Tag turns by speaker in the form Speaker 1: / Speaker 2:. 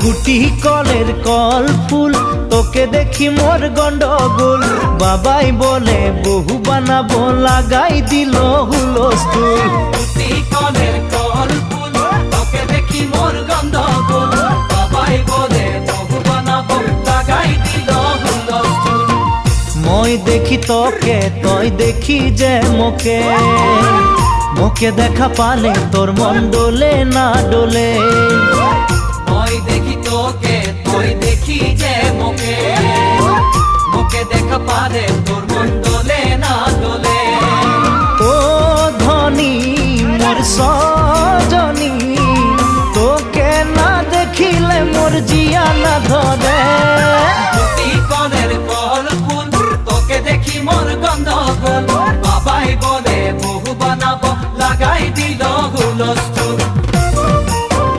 Speaker 1: গুটি কলের কল ফুল, তোকে দেখি মোর গন্ডগোল। বাবাই বলে বহু বানাবো, লাগাই দিল হুলস্থুল।
Speaker 2: গুটি কলের কল ফুল, তোকে দেখি মোর গন্ডগোল। বাবাই বলে বহু বানাবো, লাগাই দিল হুলস্থুল।
Speaker 1: মই দেখি তোকে, তই দেখি যে মোকে, মোকে দেখা পালে তোর মন ডোলে না ডোলে।
Speaker 2: মই দেখি তোকে, তুই দেখি যে মোকে, মোকে দেখা পারে তোর মন দোলে না দোলে।
Speaker 1: ও ধনী মোর সজনী, তোকে না দেখিলে মোর জিয়া না ধরে।